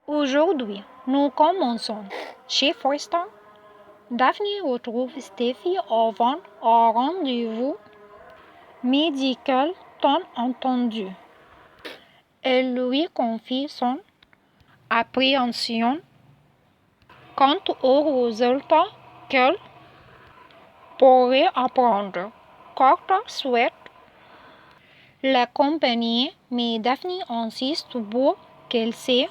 Aujourd'hui, nous commençons. Chez Forster, Daphne retrouve Steffi avant un rendez-vous médical tant entendu. Elle lui confie son appréhension quant aux résultats qu'elle pourrait apprendre. Carter souhaite l'accompagner, mais Daphne insiste pour qu'elle se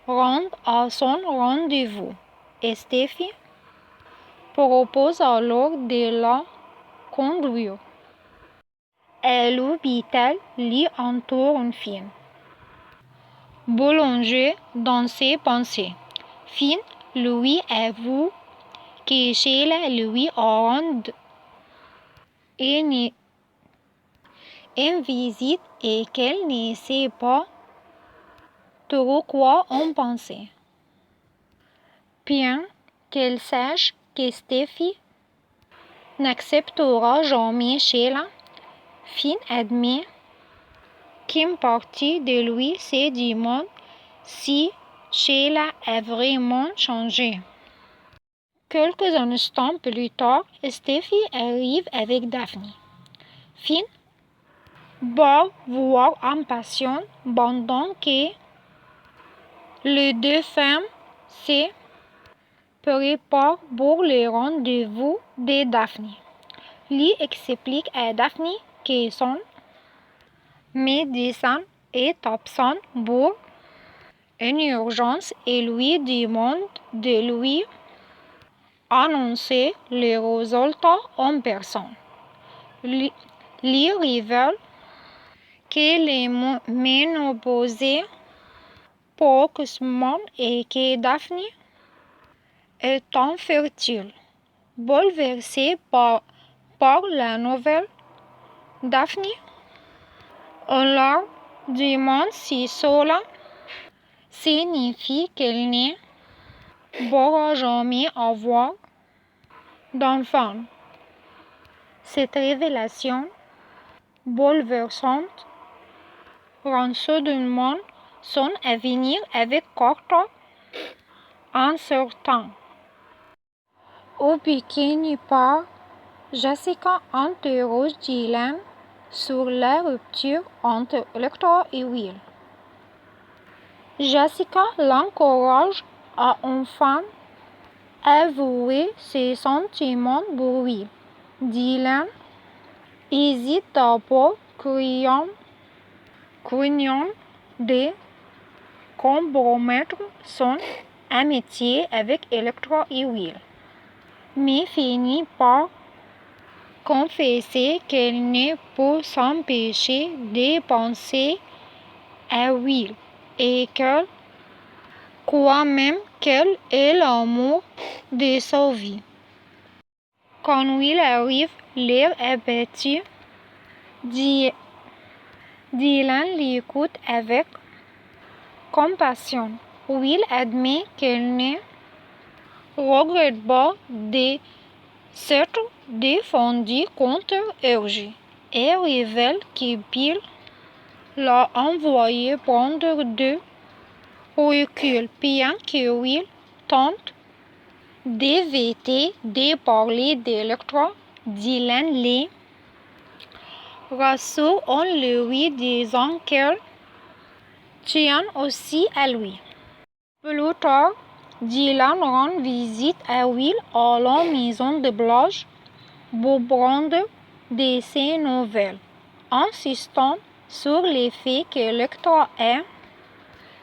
rende à son rendez-vous. Et Steffi propose alors de la conduire. Et l'hôpital lui entoure Finn, boulanger dans ses pensées. Finn lui avoue que Sheila lui rend une visite et qu'elle ne sait pas trop quoi en penser. Bien qu'elle sache que Steffi n'acceptera jamais Sheila, Finn admet qu'une partie de lui se demande si Sheila a vraiment changé. Quelques instants plus tard, Steffi arrive avec Daphne. Finn va voir impatient pendant que les deux femmes se préparent pour le rendez-vous de Daphne. Lui explique à Daphne que son médecin est absent pour une urgence et lui demande de lui annoncer les résultats en personne. Lui révèle que les ménopausée précocement et que Daphne est infertile. Bouleversée par la nouvelle, Daphne leur demande si cela signifie qu'elle ne pourra jamais avoir d'enfant. Cette révélation bouleversante rend soudainement son avenir avec Carter incertain. Au pequeño part, Jessica interroge Dylan sur la rupture entre Electra et Will. Jessica l'encourage à enfin avouer ses sentiments pour Will. Dylan hésite d'abord, craignant de compromettre son amitié avec Electra et Will, mais finit par confesser qu'elle ne peut s'empêcher de penser à Will et qu'elle croit même qu'elle est l'amour de sa vie. Quand Will arrive, l'air abattu, Dylan l'écoute avec compassion. Will admet qu'elle ne regrette pas de s'être défendue contre Hergé et révèle que Bill l'a envoyé prendre de recul. Bien que Will tente d'éviter de parler d'Electra, Dylan les rassure en lui disant qu'elle tient aussi à lui. Plus tard, Dylan rend visite à Will à la maison de Blanche pour prendre de ses nouvelles, insistant sur le fait qu'Electra est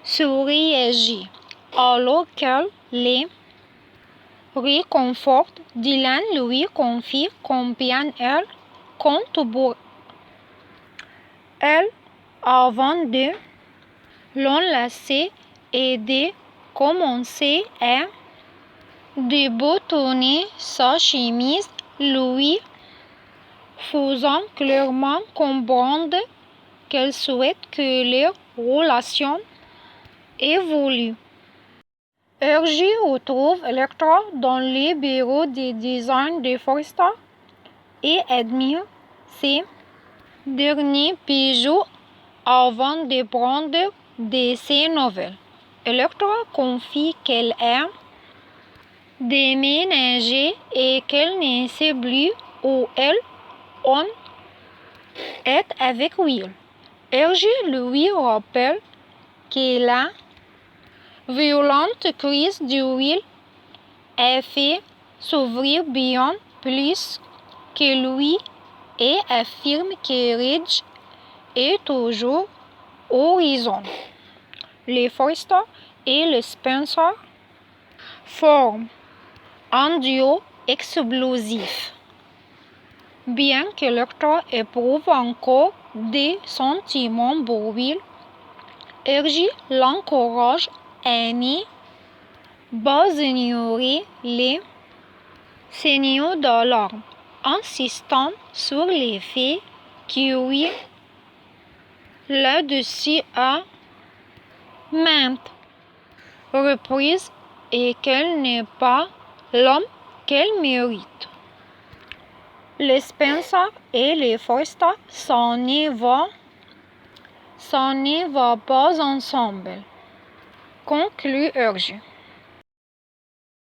surréagit. Alors qu'elle les réconforte, Dylan lui confie combien elle compte pour elle avant de l'enlacer et de commencer à déboutonner sa chemise, lui faisant clairement comprendre qu'elle souhaite que leur relation évolue. Hergé retrouve Electra dans les bureaux de design de Forster et admire ses derniers bijoux avant de prendre de ses nouvelles. Electra confie qu'elle a déménagé et qu'elle ne sait plus où elle est avec Will. Hergé lui rappelle que la violente crise de Will a fait s'ouvrir bien plus que lui et affirme que Ridge est toujours au horizon. Les Forrester et le Spencer forment un duo explosif. Bien que Electra éprouve encore des sentiments pour Will, Hergé l'encourage à ne pas ignorer les signaux d'alarme, insistant sur le fait que Will là-dessus à maintes reprises et qu'elle n'est pas l'homme qu'elle mérite. Les Spencer et les Forrester s'en vont pas ensemble, conclut Hergé.